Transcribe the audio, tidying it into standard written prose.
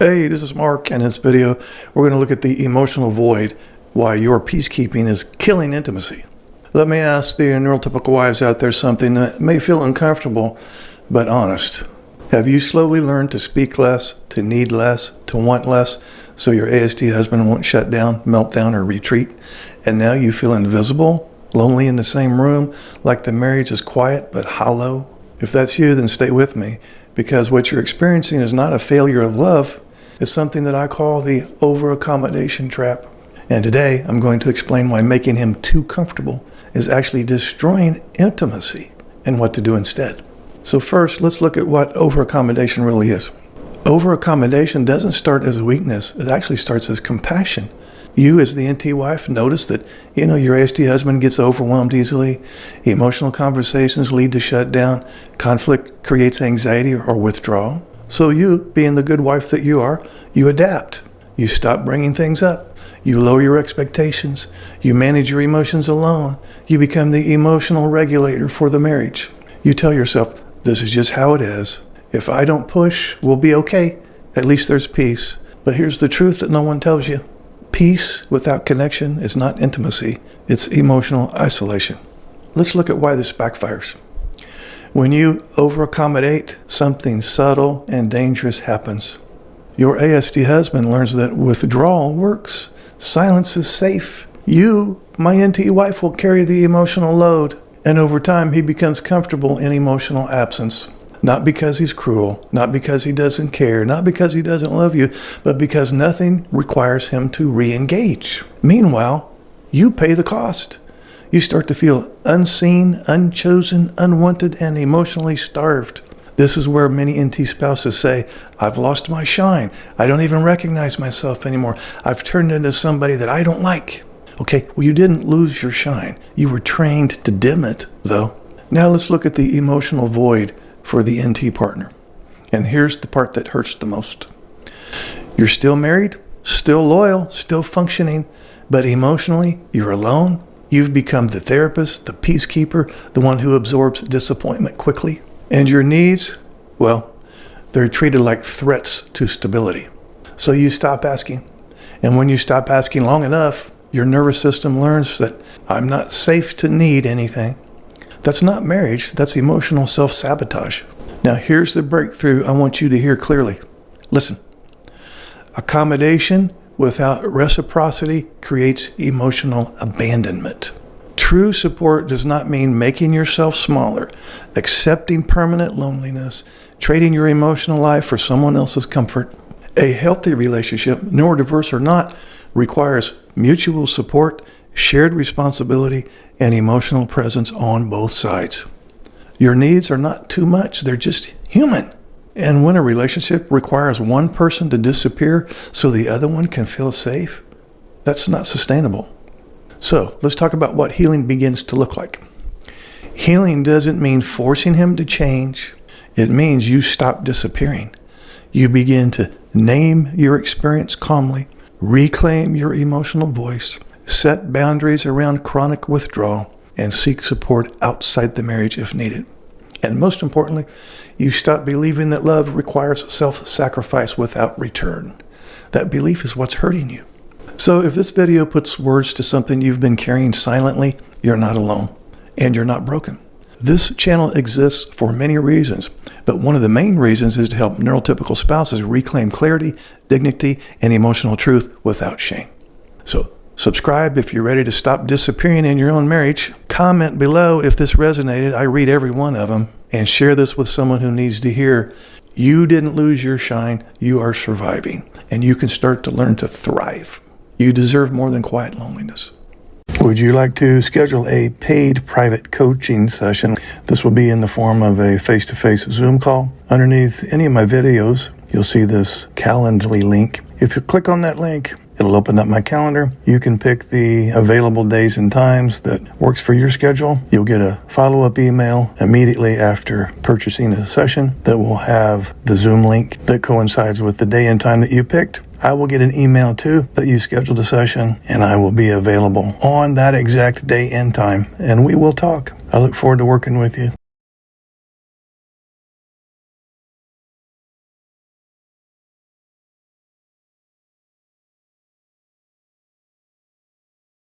Hey, this is Mark, and in this video, we're going to look at the emotional void, why your peacekeeping is killing intimacy. Let me ask the neurotypical wives out there something that may feel uncomfortable, but honest. Have you slowly learned to speak less, to need less, to want less, so your ASD husband won't shut down, melt down, or retreat? And now you feel invisible, lonely in the same room, like the marriage is quiet but hollow? If that's you, then stay with me, because what you're experiencing is not a failure of love. It's something that I call the over-accommodation trap. And today, I'm going to explain why making him too comfortable is actually destroying intimacy and what to do instead. So first, let's look at what over-accommodation really is. Over-accommodation doesn't start as a weakness. It actually starts as compassion. You, as the NT wife, notice that, your ASD husband gets overwhelmed easily. Emotional conversations lead to shutdown. Conflict creates anxiety or withdrawal. So you, being the good wife that you are, you adapt. You stop bringing things up. You lower your expectations. You manage your emotions alone. You become the emotional regulator for the marriage. You tell yourself, this is just how it is. If I don't push, we'll be okay. At least there's peace. But here's the truth that no one tells you. Peace without connection is not intimacy. It's emotional isolation. Let's look at why this backfires. When you over-accommodate, something subtle and dangerous happens. Your ASD husband learns that withdrawal works. Silence is safe. You, my NT wife, will carry the emotional load. And over time, he becomes comfortable in emotional absence. Not because he's cruel, not because he doesn't care, not because he doesn't love you, but because nothing requires him to re-engage. Meanwhile, you pay the cost. You start to feel unseen, unchosen, unwanted, and emotionally starved. This is where many NT spouses say, I've lost my shine. I don't even recognize myself anymore. I've turned into somebody that I don't like. Okay, well, you didn't lose your shine. You were trained to dim it, though. Now let's look at the emotional void for the NT partner. And here's the part that hurts the most. You're still married, still loyal, still functioning, but emotionally, you're alone. You've become the therapist, the peacekeeper, the one who absorbs disappointment quickly. And your needs, well, they're treated like threats to stability. So you stop asking. And when you stop asking long enough, your nervous system learns that I'm not safe to need anything. That's not marriage, that's emotional self-sabotage. Now here's the breakthrough I want you to hear clearly. Listen. Accommodation without reciprocity creates emotional abandonment. True support does not mean making yourself smaller, accepting permanent loneliness, trading your emotional life for someone else's comfort. A healthy relationship, neurodiverse or not, requires mutual support, shared responsibility, and emotional presence on both sides. Your needs are not too much, they're just human. And when a relationship requires one person to disappear so the other one can feel safe, that's not sustainable. So let's talk about what healing begins to look like. Healing doesn't mean forcing him to change. It means you stop disappearing. You begin to name your experience calmly, reclaim your emotional voice, set boundaries around chronic withdrawal, and seek support outside the marriage if needed. And most importantly, you stop believing that love requires self-sacrifice without return. That belief is what's hurting you. So if this video puts words to something you've been carrying silently, you're not alone, and you're not broken. This channel exists for many reasons, but one of the main reasons is to help neurotypical spouses reclaim clarity, dignity, and emotional truth without shame. So subscribe if you're ready to stop disappearing in your own marriage. Comment below if this resonated. I read every one of them. And share this with someone who needs to hear, you didn't lose your shine, you are surviving. And you can start to learn to thrive. You deserve more than quiet loneliness. Would you like to schedule a paid private coaching session? This will be in the form of a face-to-face Zoom call. Underneath any of my videos, you'll see this Calendly link. If you click on that link, it'll open up my calendar. You can pick the available days and times that works for your schedule. You'll get a follow-up email immediately after purchasing a session that will have the Zoom link that coincides with the day and time that you picked. I will get an email too that you scheduled a session, and I will be available on that exact day and time, and we will talk. I look forward to working with you.